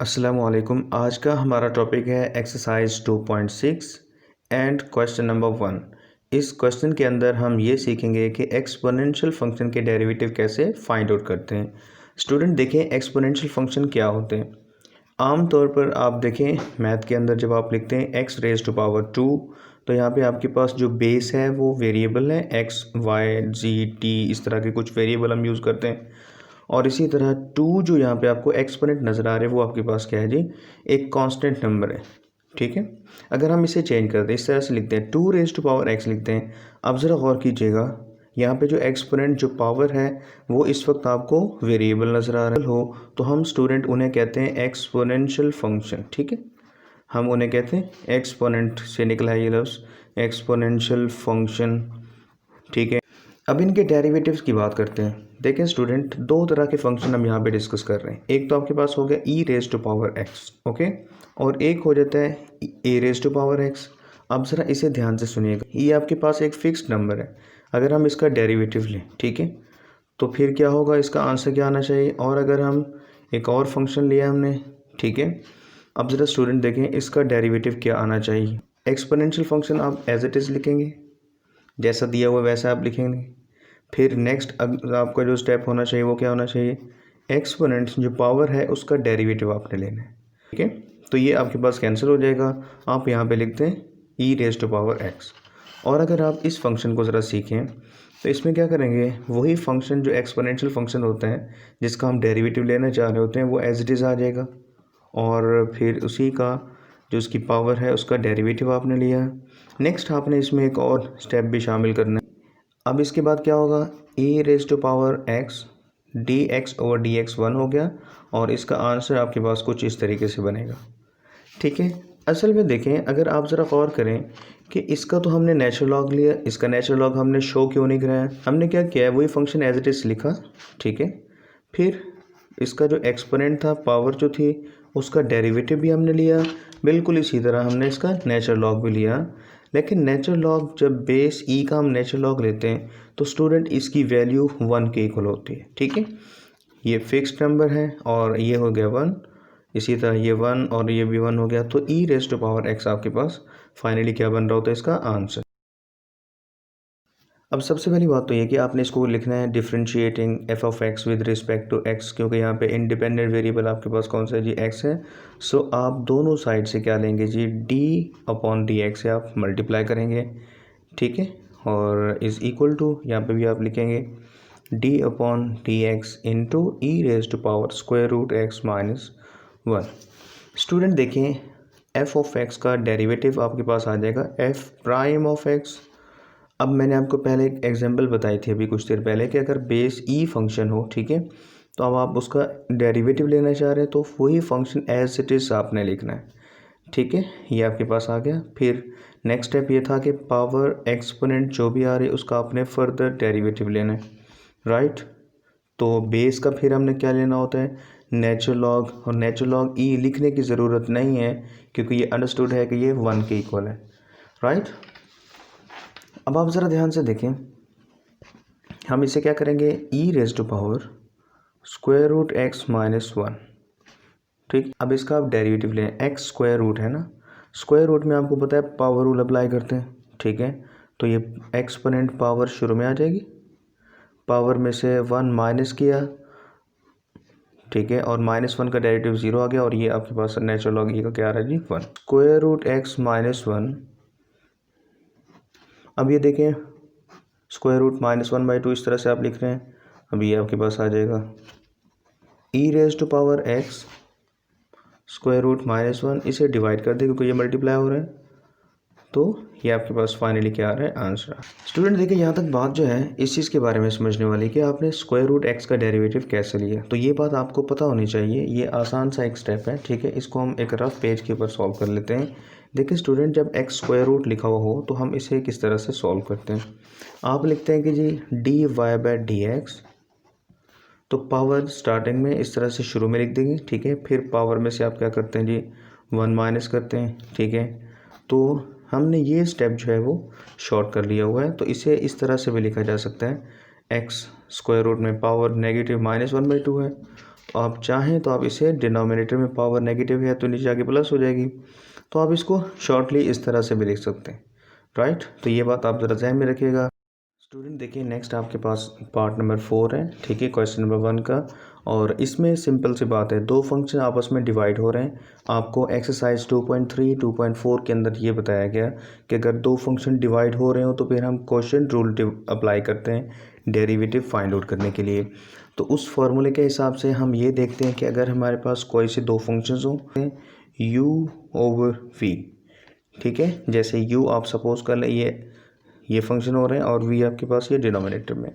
अस्सलामुअलैकुम। आज का हमारा टॉपिक है एक्सरसाइज 2.6 एंड क्वेश्चन नंबर 1। इस क्वेश्चन के अंदर हम ये सीखेंगे कि एक्सपोनेंशियल फंक्शन के डेरिवेटिव कैसे फाइंड आउट करते हैं। स्टूडेंट देखें, एक्सपोनेंशियल फंक्शन क्या होते हैं। आम तौर पर आप देखें मैथ के अंदर जब आप लिखते हैं x रेज़ टू पावर 2, तो यहाँ पे आपके पास जो बेस है वो वेरिएबल है x, y, z, t, इस तरह के कुछ वेरिएबल हम यूज़ करते हैं। और इसी तरह 2 जो यहाँ पे आपको एक्सपोनेंट नज़र आ रहे हैं वो आपके पास क्या है जी, एक कांस्टेंट नंबर है। ठीक है, अगर हम इसे चेंज करते हैं, इस तरह से लिखते हैं 2 रेज़ टू पावर x लिखते हैं। अब ज़रा गौर कीजिएगा, यहाँ पे जो एक्सपोनेंट जो पावर है वो इस वक्त आपको वेरिएबल नज़र आ रहा हो, तो हम स्टूडेंट उन्हें कहते हैं एक्सपोनेंशियल फंक्शन। ठीक है, हम उन्हें कहते हैं एक्सपोनेंट से निकला है ये लफ्ज़, एक्सपोनेंशियल फंक्शन। ठीक है, अब इनके डेरिवेटिव्स की बात करते हैं। देखें स्टूडेंट, दो तरह के फंक्शन हम यहाँ पे डिस्कस कर रहे हैं। एक तो आपके पास हो गया e raise to power x, okay, और एक हो जाता है a raise to power x. अब ज़रा इसे ध्यान से सुनिएगा, ये आपके पास एक फिक्स्ड नंबर है। अगर हम इसका डेरिवेटिव लें, ठीक है, तो फिर क्या होगा, इसका आंसर क्या आना चाहिए। और अगर हम एक और फंक्शन लिया हमने, ठीक है, अब ज़रा स्टूडेंट देखें इसका डेरिवेटिव क्या आना चाहिए। एक्सपोनेंशियल फंक्शन आप एज इट इज़ लिखेंगे, जैसा दिया हुआ वैसा आप लिखेंगे। फिर नेक्स्ट आपका जो स्टेप होना चाहिए वो क्या होना चाहिए, एक्सपोनेंट जो पावर है उसका डेरिवेटिव आपने लेना है। ठीक है, तो ये आपके पास कैंसिल हो जाएगा, आप यहाँ पे लिखते हैं ई रेज टू पावर एक्स। और अगर आप इस फंक्शन को ज़रा सीखें तो इसमें क्या करेंगे, वही फंक्शन जो एक्सपोनेंशियल फंक्शन होता है जिसका हम डेरिवेटिव लेना चाह रहे होते हैं वो एज इट इज़ आ जाएगा, और फिर उसी का जो उसकी पावर है उसका डेरिवेटिव आपने लिया। नेक्स्ट आपने इसमें एक और स्टेप भी शामिल करना है। अब इसके बाद क्या होगा, a raise to power x d x over d x 1 हो गया, और इसका आंसर आपके पास कुछ इस तरीके से बनेगा। ठीक है, असल में देखें, अगर आप ज़रा गौर करें कि इसका तो हमने नेचुरल लॉग लिया, इसका नेचुरल लॉग हमने शो क्यों नहीं कराया, हमने क्या किया है, वही फंक्शन एज इट इज़ लिखा। ठीक है, फिर इसका जो एक्सपोनेंट था, पावर जो थी, उसका डेरिवेटिव भी हमने लिया, बिल्कुल इसी तरह हमने इसका नेचुरल लॉग भी लिया। लेकिन नेचुरल लॉग जब बेस ई का हम नेचुरल लॉग लेते हैं तो स्टूडेंट इसकी वैल्यू 1 के इक्वल होती है। ठीक है, ये फिक्स्ड नंबर है और ये हो गया 1, इसी तरह ये 1 और ये भी 1 हो गया, तो ई रेज टू पावर एक्स आपके पास फाइनली क्या बन रहा होता है, इसका आंसर। अब सबसे पहली बात तो ये कि आपने इसको लिखना है differentiating F of X with respect to X, क्योंकि यहाँ पे इंडिपेंडेंट वेरिएबल आपके पास कौन सा है जी, एक्स है। सो आप दोनों साइड से क्या लेंगे जी, डी अपॉन डी एक्स से आप मल्टीप्लाई करेंगे। ठीक है, और इज़ इक्वल टू यहाँ पे भी आप लिखेंगे D upon D X into E raise to power square root x minus 1। Student देखें, एफ ऑफ एक्स का डेरिवेटिव आपके पास आ जाएगा एफ प्राइम ऑफ एक्स। अब मैंने आपको पहले एक एग्जांपल बताई थी अभी कुछ देर पहले कि अगर बेस ई फंक्शन हो, ठीक है, तो अब आप उसका डेरिवेटिव लेना चाह रहे हैं तो वही फंक्शन एज इट इज़ आपने लिखना है। ठीक है, ये आपके पास आ गया। फिर नेक्स्ट स्टेप ये था कि पावर एक्सपोनेंट जो भी आ रही है उसका आपने फर्दर डेरिवेटिव लेना है, राइट। तो बेस का फिर हमने क्या लेना होता है, नेचुरल लॉग, और नेचुरल लॉग ई लिखने की ज़रूरत नहीं है क्योंकि ये अंडरस्टूड है कि ये 1 के इक्वल है, राइट। अब आप ज़रा ध्यान से देखें, हम इसे क्या करेंगे, e raise to power square root x minus 1। ठीक, अब इसका आप डेरिवेटिव लें, एक्स स्क्वायर रूट है ना, स्क्वायर रूट में आपको पता है पावर रूल अप्लाई करते हैं। ठीक है, तो ये एक्सपोनेंट पावर शुरू में आ जाएगी, पावर में से 1 माइनस किया, ठीक है, और -1 का डेरिवेटिव 0 आ गया, और ये आपके पास नेचुरल लॉग ई का क्या आ रहा है जी, 1 स्क्वायर रूट एक्स माइनस 1। अब ये देखें, स्क्वायर रूट -1/2 इस तरह से आप लिख रहे हैं। अब ये आपके पास आ जाएगा e raise to power x square root -1, इसे डिवाइड कर दे क्योंकि ये मल्टीप्लाई हो रहा है, तो ये आपके पास फाइनली क्या आ रहा है, आंसर। स्टूडेंट देखिए, यहाँ तक बात जो है इस चीज़ के बारे में समझने वाली कि आपने स्क्वायर रूट एक्स का डेरिवेटिव कैसे लिया, तो ये बात आपको पता होनी चाहिए। ये आसान सा एक स्टेप है, ठीक है, इसको हम एक रफ पेज के ऊपर सॉल्व कर लेते हैं। देखिए स्टूडेंट, जब एक्स स्क्वायर रूट लिखा हुआ हो तो हम इसे किस तरह से सॉल्व करते हैं। आप लिखते हैं कि जी D Y by D X, तो पावर स्टार्टिंग में इस तरह से शुरू में लिख देंगे, ठीक है, फिर पावर में से आप क्या करते हैं जी, 1 माइनस करते हैं। ठीक है, तो हमने ये स्टेप जो है वो शॉर्ट कर लिया हुआ है, तो इसे इस तरह से भी लिखा जा सकता है, एक्स स्क्वायर रूट में पावर नेगेटिव -1/2 है, आप चाहें तो आप इसे डिनोमिनेटर में पावर नेगेटिव है तो नीचे आके प्लस हो जाएगी, तो आप इसको शॉर्टली इस तरह से भी लिख सकते हैं, राइट। तो ये बात आप ज़रा ध्यान में रखिएगा। स्टूडेंट देखिए नेक्स्ट आपके पास पार्ट नंबर 4 है, ठीक है, क्वेश्चन नंबर 1 का। और इसमें सिंपल सी बात है, दो फंक्शन आपस में डिवाइड हो रहे हैं। आपको एक्सरसाइज 2.3 2.4 के अंदर ये बताया गया कि अगर दो फंक्शन डिवाइड हो रहे हो तो फिर हम क्वोशिएंट रूल अप्लाई करते हैं डेरिवेटिव फाइंड आउट करने के लिए। तो उस फॉर्मूले के हिसाब से हम ये देखते हैं कि अगर हमारे पास कोई से दो फंक्शंस हों, u ओवर v, ठीक है, जैसे u आप सपोज कर लें ये फंक्शन हो रहे हैं और v आपके पास ये डिनोमिनेटर में।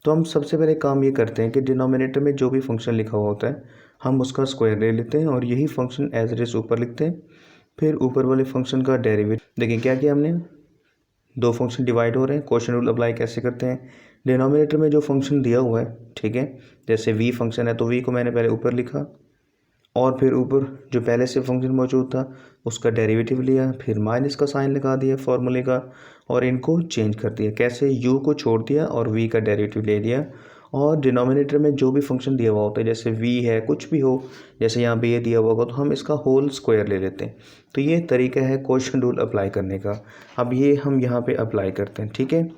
तो हम सबसे पहले काम ये करते हैं कि डिनोमिनेटर में जो भी फंक्शन लिखा हुआ होता है हम उसका स्क्वायर ले लेते हैं और यही फंक्शन एज इट इज ऊपर लिखते हैं। फिर ऊपर वाले फंक्शन का डेरिवेटिव, देखिए क्या किया हमने, दो फंक्शन डिवाइड हो रहे हैं, क्वोशिएंट रूल अप्लाई कैसे करते हैं, डिनोमिनेटर में जो फंक्शन दिया हुआ है, ठीक है, जैसे v फंक्शन है तो v को मैंने पहले ऊपर लिखा और फिर ऊपर जो पहले से फंक्शन मौजूद था उसका डेरिवेटिव लिया, फिर माइनस का साइन लगा दिया फार्मूले का और इनको चेंज कर दिया। कैसे, u को छोड़ दिया और v का डेरिवेटिव ले लिया। और डिनोमिनेटर में जो भी फंक्शन दिया हुआ होता है, जैसे v है कुछ भी हो, जैसे यहाँ पे ये दिया हुआ होगा तो हम इसका होल स्क्वायर ले लेते हैं। तो ये तरीका है क्वोशिएंट रूल अप्लाई करने का। अब ये हम यहाँ पे अप्लाई करते हैं, ठीक है,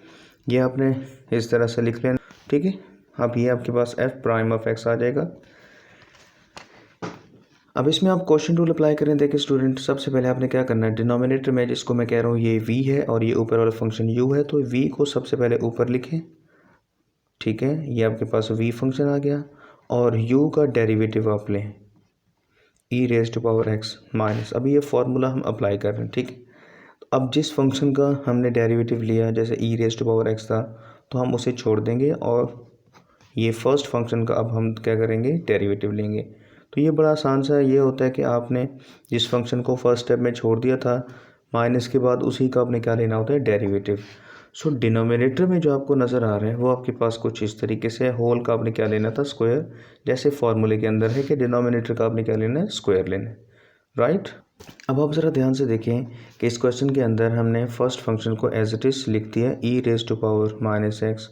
ये आपने इस तरह से लिख लेना, ठीक है। अब ये आपके पास f प्राइम ऑफ x आ जाएगा। अब इसमें आप क्वोशिएंट रूल अप्लाई करें। देखिए स्टूडेंट, सबसे पहले आपने क्या करना है, डिनोमिनेटर में जिसको मैं कह रहा हूँ ये v है और ये ऊपर वाला फंक्शन u है, तो v को सबसे पहले ऊपर लिखें, ठीक है, ये आपके पास v फंक्शन आ गया और u का डेरिवेटिव आप लें e raise to power x minus, अभी ये फार्मूला हम अप्लाई कर रहे हैं, ठीक है। तो अब जिस फंक्शन का हमने डेरिवेटिव लिया, जैसे e raise to power x था, तो हम उसे छोड़ देंगे और ये फर्स्ट फंक्शन का अब हम क्या करेंगे, डेरिवेटिव लेंगे। तो ये बड़ा आसान सा ये होता है कि आपने जिस फंक्शन को फर्स्ट स्टेप में छोड़ दिया था माइनस के बाद उसी का आपने क्या लेना होता है, डेरिवेटिव। सो डिनोमिनेटर में जो आपको नज़र आ रहे हैं वो आपके पास कुछ इस तरीके से, होल का आपने क्या लेना था, स्क्वायर, जैसे फार्मूले के अंदर है कि डिनोमिनेटर का आपने क्या लेना है, स्क्वायर लेना है, राइट। अब आप ज़रा ध्यान से देखें कि इस क्वेश्चन के अंदर हमने फर्स्ट फंक्शन को एज इट इज़ लिख दिया e raise to power minus x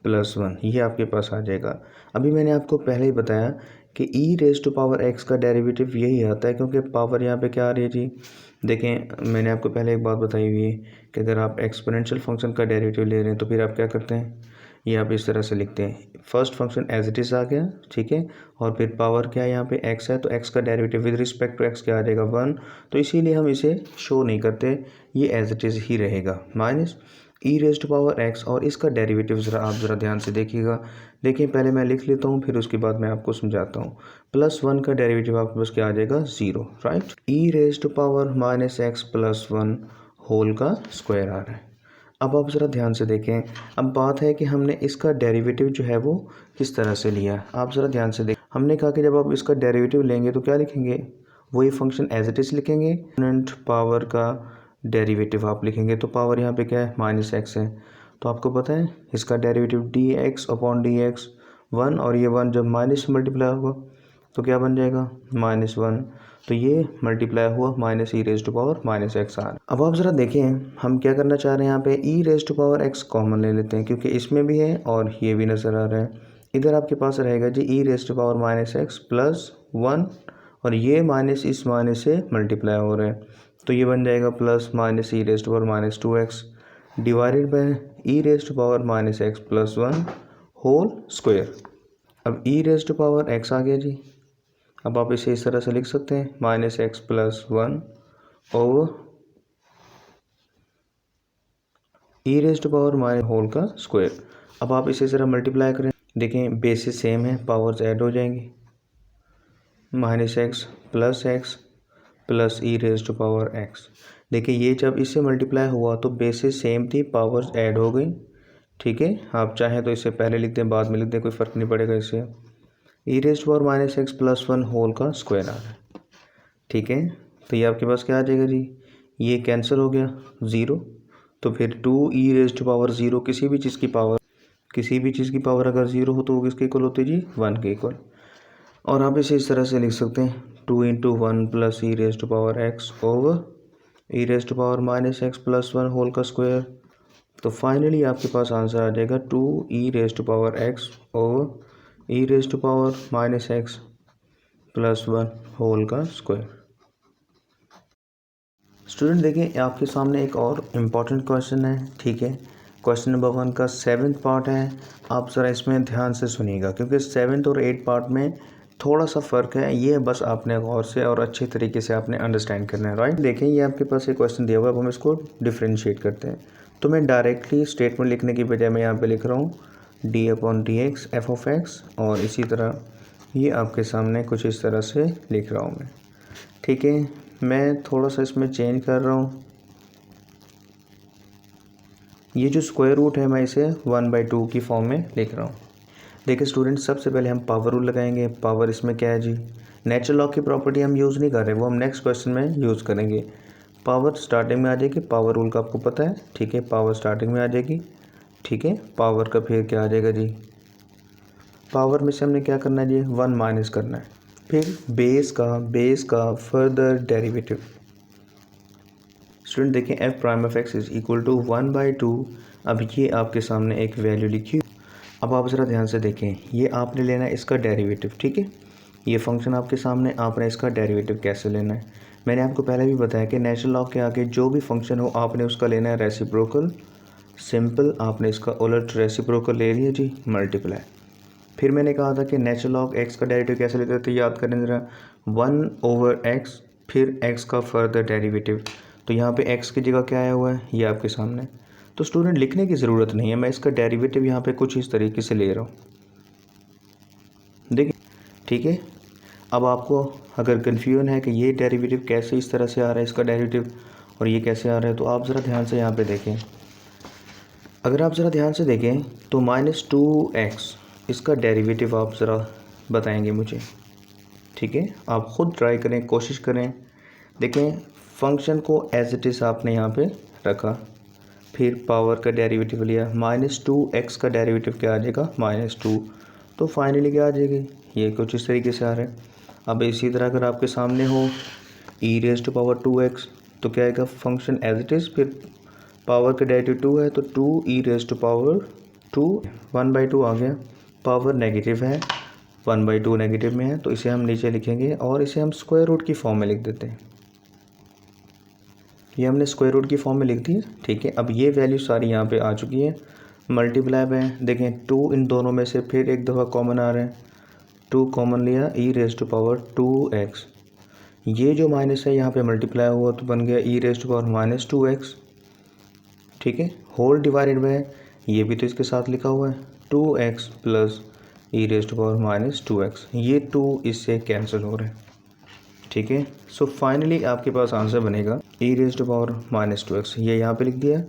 plus 1, ये आपके पास आ जाएगा। अभी मैंने आपको पहले ही बताया कि e raise to power x का डेरिवेटिव यही आता है क्योंकि पावर यहाँ पे क्या आ रही है जी। देखें मैंने आपको पहले एक बात बताई हुई है कि अगर आप एक्सपोनेंशियल फंक्शन का डेरिवेटिव ले रहे हैं तो फिर आप क्या करते हैं, ये आप इस तरह से लिखते हैं, first function as it is आ गया, ठीक है, और फिर पावर क्या है यहाँ पे x है, तो x का derivative with respect to x क्या आ जाएगा, 1। तो इसीलिए हम इसे शो नहीं करते, ये एज इट इज़ ही रहेगा, minus e raise to power x और इसका डेरिवेटिव आप ज़रा ध्यान से देखिएगा। देखिए पहले मैं लिख लेता हूँ फिर उसके बाद मैं आपको समझाता हूँ। प्लस 1 का डेरिवेटिव आपके पास क्या आ जाएगा, 0, right. e raise to power minus x plus 1 whole का स्क्वायर आ रहा है। अब आप ज़रा ध्यान से देखें, अब बात है कि हमने इसका डेरिवेटिव जो है वो किस तरह से लिया। आप ज़रा ध्यान से देखें, हमने कहा कि जब आप इसका डेरिवेटिव लेंगे तो क्या लिखेंगे, वही फंक्शन एज इट इज़ लिखेंगे, पावर का डेरिवेटिव आप लिखेंगे, तो पावर यहाँ पे क्या है, माइनस x है, तो आपको पता है इसका डेरिवेटिव dx अपॉन dx 1, और ये 1 जब माइनस मल्टीप्लाई होगा तो क्या बन जाएगा, -1, तो ये मल्टीप्लाई हुआ minus E raise to power minus X R. अब आप ज़रा देखें हम क्या करना चाह रहे हैं, यहाँ पे E raise to power X common ले लेते हैं क्योंकि इसमें भी है और ये भी नज़र आ रहा है। इधर आपके पास रहेगा जी e raise to power minus x plus 1 और ये माइनस इस माइनस से मल्टीप्लाई हो रहा है, तो ये बन जाएगा plus minus E raise to power minus 2x divided by e raise to power minus x plus 1 whole square. अब e raise to power x आ गया जी, अब आप इसे इस तरह से लिख सकते हैं, minus x plus 1 over E raise to power minus whole का स्क्वायर। अब आप इसे ज़रा मल्टीप्लाई करें, देखें बेसिस सेम है, पावर्स ऐड हो जाएंगी, minus x plus E raise to power X. देखिए ये जब इससे मल्टीप्लाई हुआ तो बेसिस सेम थी, पावर्स ऐड हो गई, ठीक है। आप चाहें तो इसे पहले लिख दें बाद में लिख दें, कोई फ़र्क नहीं पड़ेगा इससे। E raise to power minus x plus 1 whole का स्क्वायर आ रहा है, ठीक है। तो ये आपके पास क्या आ जाएगा जी, ये कैंसिल हो गया 0, तो फिर 2 ई रेज़ टू पावर 0, किसी भी चीज़ की पावर अगर 0 हो तो वो किसके इक्वल होती है जी, 1 के इक्वल। और आप इसे इस तरह से लिख सकते हैं 2 into 1 plus E raise to power X over E raise to power minus x plus 1 whole का स्क्वायर। तो फाइनली आपके पास आंसर आ जाएगा 2 E raise to power X over E raise to power minus x plus 1 whole का square. Student देखिए आपके सामने एक और इम्पॉर्टेंट क्वेश्चन है, ठीक है। क्वेश्चन नंबर 1 का 7th पार्ट है। आप ज़रा इसमें ध्यान से सुनिएगा क्योंकि 7th और 8th पार्ट में थोड़ा सा फ़र्क है, ये बस आपने गौर से और अच्छे तरीके से आपने अंडरस्टैंड करना है, राइट। देखें ये आपके पास एक क्वेश्चन दिया हुआ है, अब हम इसको डिफ्रेंशिएट करते हैं। तो मैं डायरेक्टली स्टेटमेंट लिखने की बजाय मैं यहाँ पे लिख रहा हूँ d/dx f(x) और इसी तरह ये आपके सामने कुछ इस तरह से लिख रहा हूँ मैं, ठीक है। मैं थोड़ा सा इसमें चेंज कर रहा हूँ, ये जो स्क्वायर रूट है मैं इसे 1/2 की फॉर्म में लिख रहा हूँ। देखिए स्टूडेंट सबसे पहले हम पावर रूल लगाएंगे। पावर इसमें क्या है जी, नेचुरल लॉग की प्रॉपर्टी हम यूज़ नहीं कर रहे, वो हम नेक्स्ट क्वेश्चन में यूज़ करेंगे। पावर स्टार्टिंग में आ जाएगी, पावर रूल का आपको पता है, ठीक है। पावर स्टार्टिंग में आ जाएगी, ठीक है। पावर का फिर क्या आ जाएगा जी, पावर में से हमने क्या करना है जी, 1 माइनस करना है। फिर बेस का फर्दर डेरिवेटिव। स्टूडेंट देखें f'(x) इज इक्वल टू 1/2। अब ये आपके सामने एक वैल्यू लिखी। अब आप ज़रा ध्यान से देखें, ये आपने लेना है इसका डेरिवेटिव, ठीक है। ये फंक्शन आपके सामने, आपने इसका डेरिवेटिव कैसे लेना है। मैंने आपको पहले भी बताया कि नेचुरल लॉग के आगे जो भी फंक्शन हो आपने उसका लेना है रेसिप्रोकल। सिंपल, आपने इसका उलट रेसिप्रोकल ले लिया जी, मल्टीप्लाई। फिर मैंने कहा था कि नेचुरल लॉग x का डेरिवेटिव कैसे लेते थे, याद करें ज़रा, 1/x फिर x का फर्दर डेरिवेटिव। तो यहाँ पे x की जगह क्या आया हुआ है, ये आपके सामने। तो स्टूडेंट लिखने की ज़रूरत नहीं है, मैं इसका डेरिवेटिव यहाँ पे कुछ इस तरीके से ले रहा हूँ, देखिए, ठीक है। अब आपको अगर कन्फ्यूजन है कि ये डेरिवेटिव कैसे इस तरह से आ रहा है, इसका डेरिवेटिव, और ये कैसे आ रहा है, तो आप ज़रा ध्यान से यहाँ पे देखें। अगर आप ज़रा ध्यान से देखें तो -2x इसका डेरिवेटिव आप ज़रा बताएंगे मुझे, ठीक है। आप ख़ुद ट्राई करें, कोशिश करें। देखें फंक्शन को एज इट इज़ आपने यहाँ पे रखा, फिर पावर का डेरिवेटिव लिया, -2x का डेरिवेटिव क्या आ जाएगा, -2। तो फाइनली क्या आ जाएगी, ये कुछ इस तरीके से आ रहा है। अब इसी तरह अगर आपके सामने हो e⁻²x तो क्या आएगा, फंक्शन एज इट इज़, फिर पावर का डेरिवेटिव 2 है तो 2e⁻², 1/2 आ गया। पावर नेगेटिव है, 1/2 नेगेटिव में है, तो इसे हम नीचे लिखेंगे और इसे हम स्क्वायर रूट की फॉर्म में लिख देते हैं। ये हमने स्क्वायर रूट की फॉर्म में लिख दी है, ठीक है। अब ये वैल्यू सारी यहाँ पे आ चुकी है, मल्टीप्लाई है। देखें 2 इन दोनों में से फिर एक दफ़ा कॉमन आ रहा है, 2 कॉमन लिया, e⁻²x। ये जो माइनस है यहाँ पे मल्टीप्लाई हुआ तो बन गया e⁻²x, ठीक है। होल डिवाइडेड बाय, ये भी तो इसके साथ लिखा हुआ है, 2x प्लस e⁻²x। ये 2 इससे कैंसिल हो रहे हैं, ठीक है। सो फाइनली आपके पास आंसर बनेगा e⁻²x, ये यहाँ पे लिख दिया,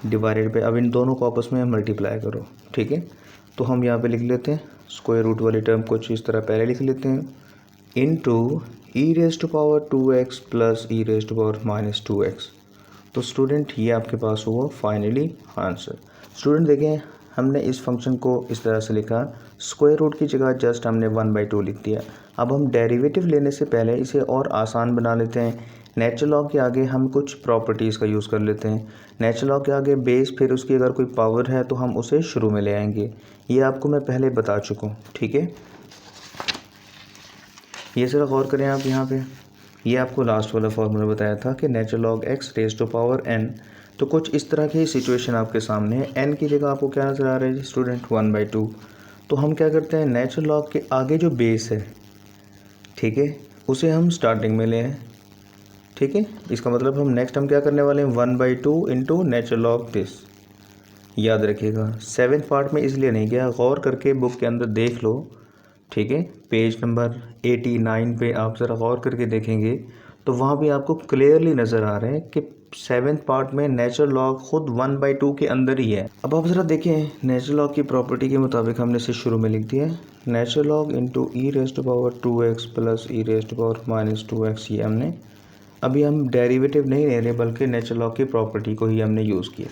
डिवाइडेड बाय, अब इन दोनों को आपस में मल्टीप्लाई करो, ठीक है। तो हम यहाँ पे लिख लेते हैं स्क्वायर रूट वाली टर्म कुछ इस तरह पहले लिख लेते हैं, इनटू e⁻² प्लस e⁻²x। तो स्टूडेंट ये आपके पास हुआ फाइनली आंसर। स्टूडेंट देखें हमने इस फंक्शन को इस तरह से लिखा, स्क्वायर रूट की जगह जस्ट हमने 1/2 लिख दिया। अब हम डेरिवेटिव लेने से पहले इसे और आसान बना लेते हैं। नेचुरल लॉग के आगे हम कुछ प्रॉपर्टीज़ का यूज़ कर लेते हैं। नेचुरल लॉग के आगे बेस, फिर उसकी अगर कोई पावर है तो हम उसे शुरू में ले आएंगे। ये आपको मैं पहले बता चुका हूँ, ठीक है। ये ज़रा गौर करें आप यहाँ पे, ये आपको लास्ट वाला फार्मूला बताया था कि नेचुरल लॉग x⁻n। तो कुछ इस तरह की सिचुएशन आपके सामने है, n की जगह आपको क्या नज़र आ रहा है स्टूडेंट, 1/2। तो हम क्या करते हैं, नेचुरल लॉग के आगे जो बेस है, ठीक है, उसे हम स्टार्टिंग में ले आए, ठीक है। इसका मतलब हम नेक्स्ट हम क्या करने वाले हैं, 1/2 इंटू नेचुरल लॉग दिस। याद रखिएगा 7th पार्ट में इसलिए नहीं गया, गौर करके बुक के अंदर देख लो, ठीक है। पेज नंबर 89 पे आप ज़रा गौर करके देखेंगे तो वहाँ भी आपको क्लियरली नज़र आ रहा है कि 7th पार्ट में नेचुरल लॉग खुद 1/2 के अंदर ही है। अब आप ज़रा देखें नेचुरल लॉग की प्रॉपर्टी के मुताबिक हमने इसे शुरू में लिख दिया है, natural log into e⁻² plus e⁻²x। ये हमने अभी हम डेरिवेटिव नहीं ले रहे बल्कि नेचुरल लॉग की प्रॉपर्टी को ही हमने यूज़ किया,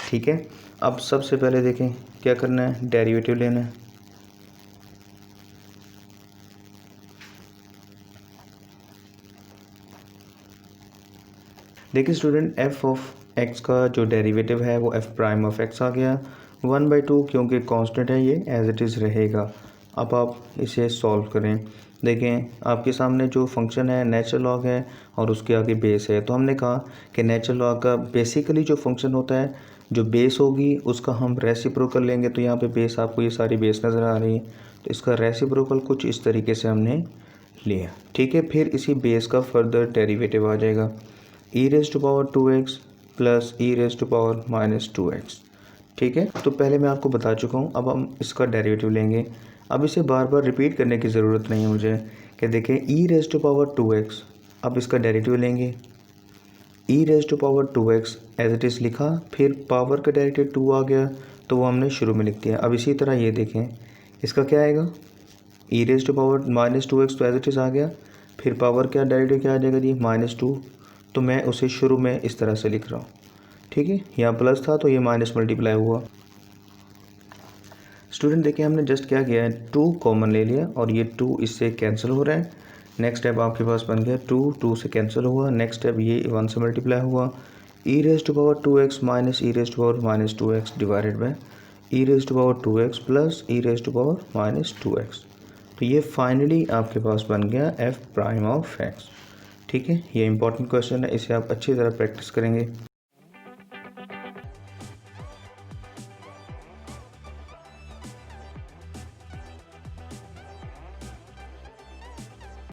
ठीक है। अब सबसे पहले देखें क्या करना है, डेरिवेटिव लेना है। देखिए स्टूडेंट f(x) का जो डेरिवेटिव है वो f'(x) आ गया, 1/2 क्योंकि कांस्टेंट है ये एज इट इज़ रहेगा। अब आप इसे सॉल्व करें, देखें आपके सामने जो फंक्शन है नेचुरल लॉग है और उसके आगे बेस है। तो हमने कहा कि नेचुरल लॉग का बेसिकली जो फंक्शन होता है, जो बेस होगी उसका हम रेसिप्रोकल लेंगे। तो यहाँ पे बेस, आपको ये सारी बेस नज़र आ रही है, तो इसका रेसिप्रोकल कुछ इस तरीके से हमने लिया, ठीक है। फिर इसी बेस का फर्दर डेरिवेटिव आ जाएगा e raise to power 2x plus e raise to power minus 2x, ठीक है। तो पहले मैं आपको बता चुका हूँ, अब हम इसका डेरिवेटिव लेंगे। अब इसे बार बार रिपीट करने की ज़रूरत नहीं है मुझे, कि देखें e raise to power 2x, अब इसका डेरिवेटिव लेंगे e raise to power 2x as it is लिखा, फिर पावर का डेरिवेटिव 2 आ गया तो वो हमने शुरू में लिख दिया। अब इसी तरह ये देखें, इसका क्या आएगा, e raise to power minus 2x तो एज इट इज़ आ गया, फिर पावर क्या डेरिवेटिव क्या आ जाएगा जी -2, तो मैं उसे शुरू में इस तरह से लिख रहा हूँ, ठीक है। यहाँ प्लस था तो ये माइनस मल्टीप्लाई हुआ। स्टूडेंट देखिए हमने जस्ट क्या किया है, 2 कॉमन ले लिया और ये 2 इससे कैंसिल हो रहा है। नेक्स्ट स्टेप आपके पास बन गया 2 से कैंसिल हुआ। नेक्स्ट स्टेप ये 1 से मल्टीप्लाई हुआ, e raise to power 2x minus e raise to power minus 2x divided by e raise to power 2x plus e raise to power minus 2x। तो ये फाइनली आपके पास बन गया f prime of x, ठीक है। ये important question है, इसे आप अच्छी तरह प्रैक्टिस करेंगे।